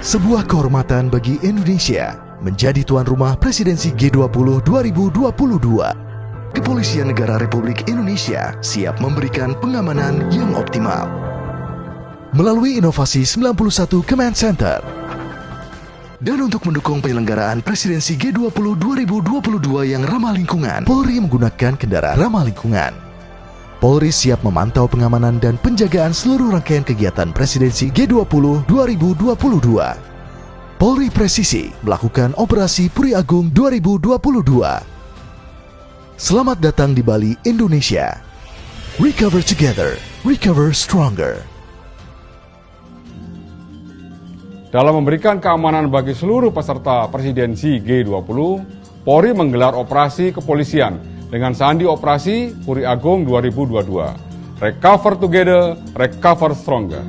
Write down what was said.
Sebuah kehormatan bagi Indonesia menjadi tuan rumah presidensi G20 2022. Kepolisian Negara Republik Indonesia siap memberikan pengamanan yang optimal. Melalui inovasi 91 Command Center. Dan untuk mendukung penyelenggaraan presidensi G20 2022 yang ramah lingkungan, Polri menggunakan kendaraan ramah lingkungan. Polri siap memantau pengamanan dan penjagaan seluruh rangkaian kegiatan presidensi G20 2022. Polri presisi melakukan operasi Puri Agung 2022. Selamat datang di Bali, Indonesia. Recover together, recover stronger. Dalam memberikan keamanan bagi seluruh peserta presidensi G20, Polri menggelar operasi kepolisian dengan sandi operasi Puri Agung 2022. Recover together, recover stronger.